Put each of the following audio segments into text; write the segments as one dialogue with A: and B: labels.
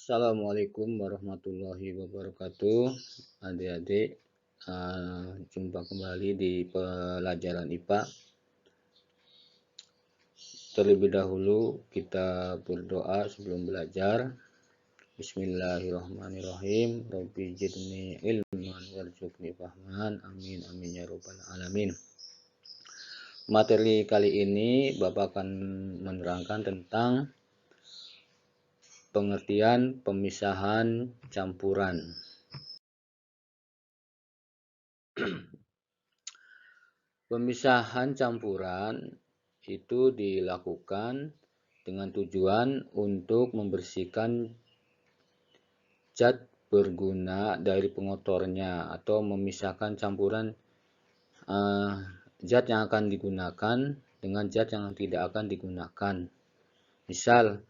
A: Assalamualaikum warahmatullahi wabarakatuh. Adik-adik, jumpa kembali di pelajaran IPA. Terlebih dahulu kita berdoa sebelum belajar. Bismillahirrahmanirrahim. Rabbi zidni ilman warzuqni fahman. Amin amin ya rabbal alamin. Materi kali ini Bapak akan menerangkan tentang pengertian pemisahan campuran. Pemisahan campuran itu dilakukan dengan tujuan untuk membersihkan zat berguna dari pengotornya atau memisahkan campuran zat yang akan digunakan dengan zat yang tidak akan digunakan. Misal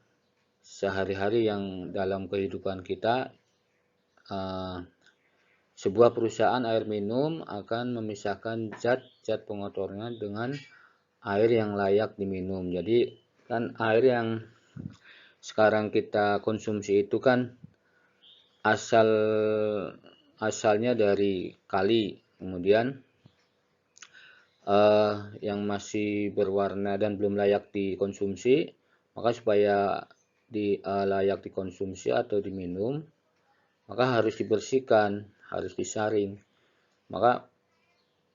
A: sehari-hari yang dalam kehidupan kita sebuah perusahaan air minum akan memisahkan zat-zat pengotornya dengan air yang layak diminum. Jadi kan air yang sekarang kita konsumsi itu kan asalnya dari kali, kemudian yang masih berwarna dan belum layak dikonsumsi, maka supaya layak dikonsumsi atau diminum, maka harus dibersihkan, harus disaring. Maka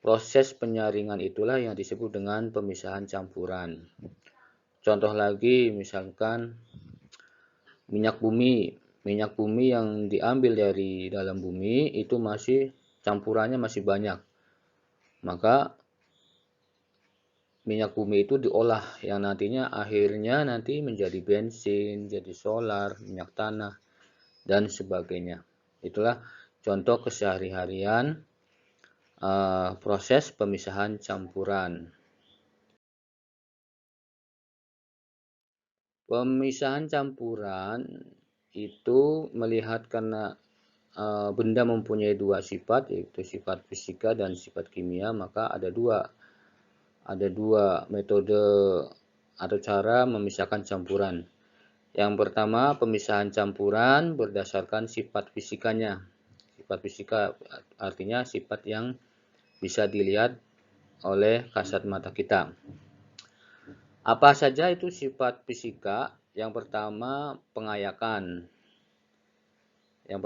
A: proses penyaringan itulah yang disebut dengan pemisahan campuran. Contoh lagi, misalkan minyak bumi yang diambil dari dalam bumi itu masih campurannya masih banyak. Maka minyak bumi itu diolah yang nantinya akhirnya nanti menjadi bensin, jadi solar, minyak tanah, dan sebagainya. Itulah contoh kesehari-harian proses pemisahan campuran. Pemisahan campuran itu melihat karena benda mempunyai dua sifat, yaitu sifat fisika dan sifat kimia, maka ada dua metode atau cara memisahkan campuran. Yang pertama, pemisahan campuran berdasarkan sifat fisikanya. Sifat fisika artinya sifat yang bisa dilihat oleh kasat mata kita. Apa saja itu sifat fisika? Yang pertama pengayakan. Ya,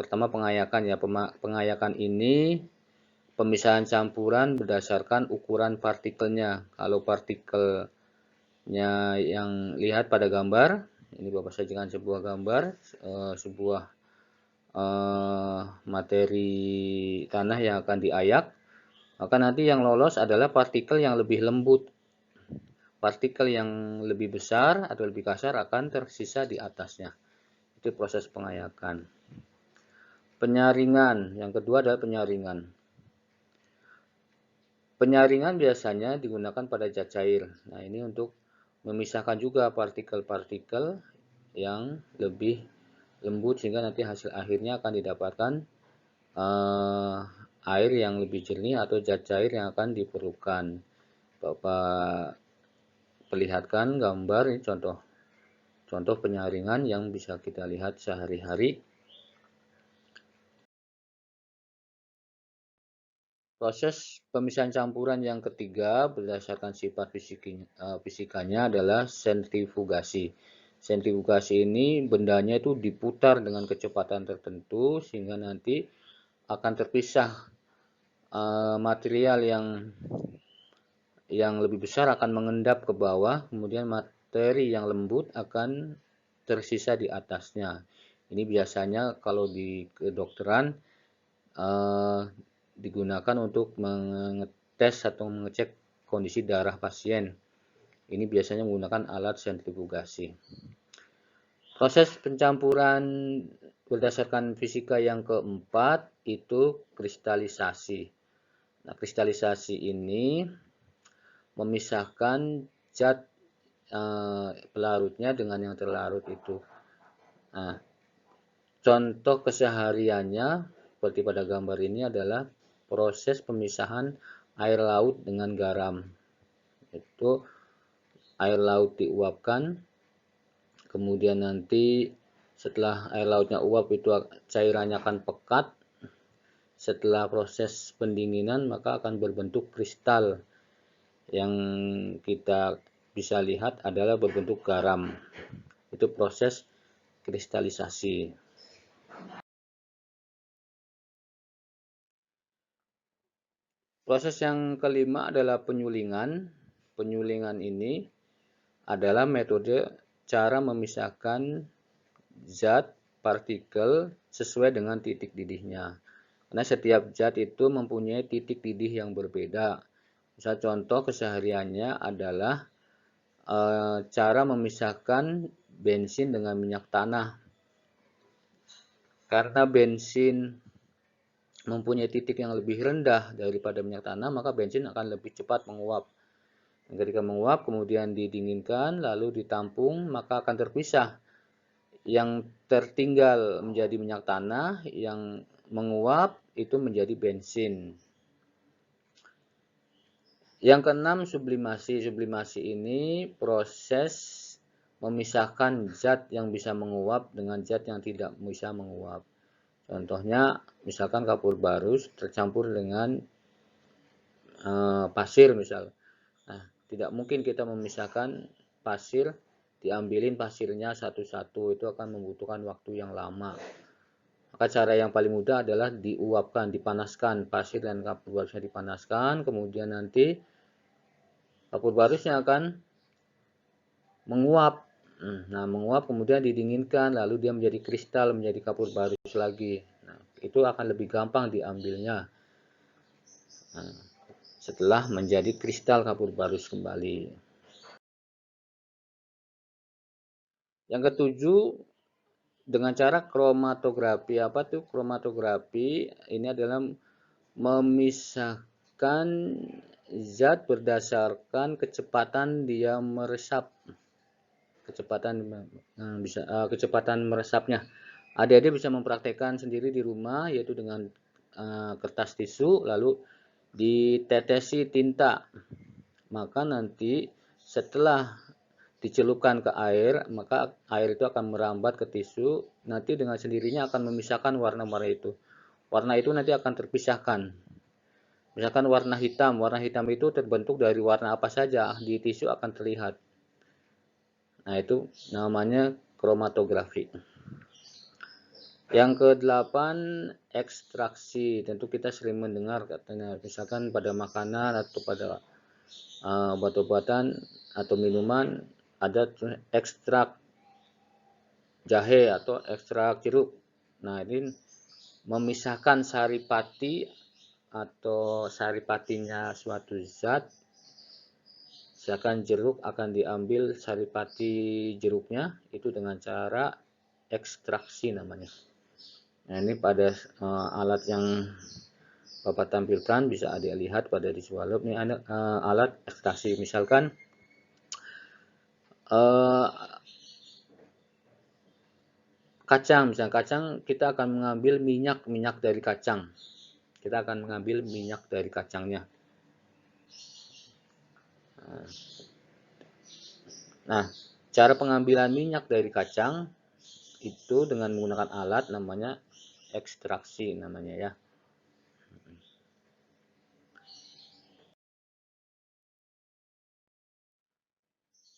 A: pengayakan ini pemisahan campuran berdasarkan ukuran partikelnya. Kalau partikelnya yang lihat pada gambar, ini Bapak sajikan sebuah gambar, sebuah materi tanah yang akan diayak, maka nanti yang lolos adalah partikel yang lebih lembut. Partikel yang lebih besar atau lebih kasar akan tersisa di atasnya. Itu proses pengayakan. Penyaringan, yang kedua adalah penyaringan. Penyaringan biasanya digunakan pada zat cair. Nah, ini untuk memisahkan juga partikel-partikel yang lebih lembut sehingga nanti hasil akhirnya akan didapatkan air yang lebih jernih atau zat cair yang akan diperlukan. Bapak perlihatkan gambar ini contoh penyaringan yang bisa kita lihat sehari-hari. Proses pemisahan campuran yang ketiga berdasarkan sifat fisikanya adalah sentrifugasi. Sentrifugasi ini bendanya itu diputar dengan kecepatan tertentu sehingga nanti akan terpisah material yang lebih besar akan mengendap ke bawah, kemudian materi yang lembut akan tersisa di atasnya. Ini biasanya kalau di kedokteran digunakan untuk mengetes atau mengecek kondisi darah pasien. Ini biasanya menggunakan alat sentrifugasi. Proses pencampuran berdasarkan fisika yang keempat itu kristalisasi. Nah, kristalisasi ini memisahkan zat pelarutnya dengan yang terlarut itu. Nah, contoh kesehariannya seperti pada gambar ini adalah proses pemisahan air laut dengan garam. Itu air laut diuapkan, kemudian nanti Setelah air lautnya uap itu cairannya akan pekat. Setelah proses pendinginan maka akan berbentuk kristal. Yang kita bisa lihat adalah berbentuk garam. Itu proses kristalisasi. Proses yang kelima adalah penyulingan. Penyulingan ini adalah metode cara memisahkan zat partikel sesuai dengan titik didihnya. Karena setiap zat itu mempunyai titik didih yang berbeda. Misal contoh kesehariannya adalah cara memisahkan bensin dengan minyak tanah. Karena bensin mempunyai titik yang lebih rendah daripada minyak tanah, maka bensin akan lebih cepat menguap. Dan ketika menguap, kemudian didinginkan, lalu ditampung, maka akan terpisah. Yang tertinggal menjadi minyak tanah, yang menguap itu menjadi bensin. Yang keenam, sublimasi. Sublimasi ini proses memisahkan zat yang bisa menguap dengan zat yang tidak bisa menguap. Contohnya, misalkan kapur barus tercampur dengan pasir misal. Nah, tidak mungkin kita memisahkan pasir, diambilin pasirnya satu-satu, itu akan membutuhkan waktu yang lama. Maka cara yang paling mudah adalah diuapkan, dipanaskan, pasir dan kapur barusnya dipanaskan, kemudian nanti kapur barusnya akan menguap. Nah, menguap kemudian didinginkan, lalu dia menjadi kristal, menjadi kapur barus lagi. Nah, itu akan lebih gampang diambilnya. Nah, setelah menjadi kristal kapur barus kembali. Yang ketujuh, dengan cara kromatografi. Apa tuh kromatografi? Ini adalah memisahkan zat berdasarkan kecepatan dia meresap. Kecepatan meresapnya. Adik-adik bisa mempraktekkan sendiri di rumah, yaitu dengan kertas tisu lalu ditetesi tinta. Maka nanti setelah dicelupkan ke air, maka air itu akan merambat ke tisu, nanti dengan sendirinya akan memisahkan warna-warna itu. Warna itu nanti akan terpisahkan. Misalkan warna hitam itu terbentuk dari warna apa saja, di tisu akan terlihat. Nah, itu namanya kromatografi. Yang ke-8, ekstraksi. Tentu kita sering mendengar katanya, misalkan pada makanan atau pada obat-obatan atau minuman ada ekstrak jahe atau ekstrak jeruk. Nah, ini memisahkan saripati atau saripatinya suatu zat. Misalkan jeruk akan diambil saripati jeruknya itu dengan cara ekstraksi namanya. Nah, ini pada alat yang Bapak tampilkan bisa Adik lihat pada di swallow. Ini alat ekstraksi. Misalkan kacang, misalnya kacang kita akan mengambil minyak dari kacang. Kita akan mengambil minyak dari kacangnya. Nah, cara pengambilan minyak dari kacang itu dengan menggunakan alat namanya ekstraksi namanya ya.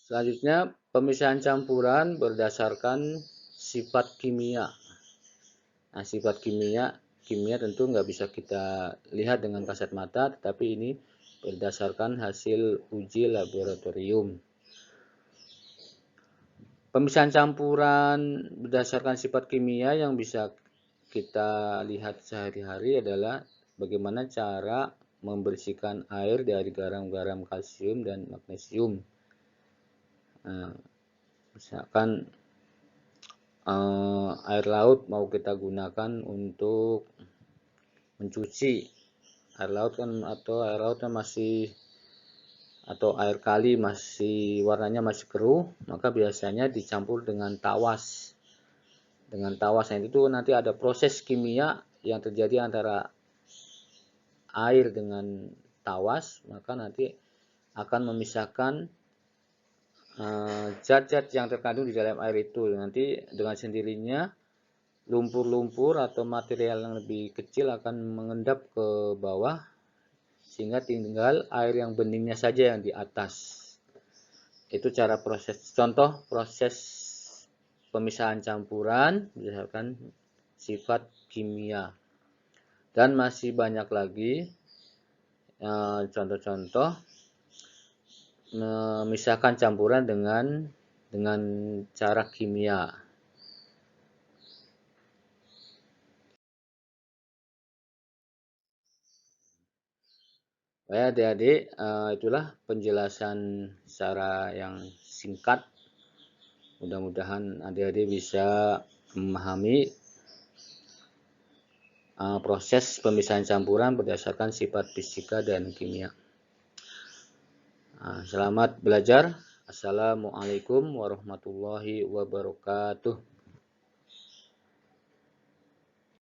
A: Selanjutnya, pemisahan campuran berdasarkan sifat kimia. Nah, sifat kimia tentu nggak bisa kita lihat dengan kasat mata, tetapi ini berdasarkan hasil uji laboratorium. Pemisahan campuran berdasarkan sifat kimia yang bisa kita lihat sehari-hari adalah bagaimana cara membersihkan air dari garam-garam kalsium dan magnesium. Nah, misalkan air laut mau kita gunakan untuk mencuci. Air laut kan atau air lautnya masih atau air kali masih warnanya masih keruh, maka biasanya dicampur dengan tawas. Dengan tawasnya itu nanti ada proses kimia yang terjadi antara air dengan tawas, maka nanti akan memisahkan zat-zat yang terkandung di dalam air itu. Nanti dengan sendirinya lumpur-lumpur atau material yang lebih kecil akan mengendap ke bawah, sehingga tinggal air yang beningnya saja yang di atas. Itu cara contoh proses pemisahan campuran berdasarkan sifat kimia. Dan masih banyak lagi contoh-contoh memisahkan campuran dengan cara kimia. Baik adik-adik, itulah penjelasan secara yang singkat. Mudah-mudahan adik-adik bisa memahami proses pemisahan campuran berdasarkan sifat fisika dan kimia. Selamat belajar. Assalamualaikum warahmatullahi wabarakatuh.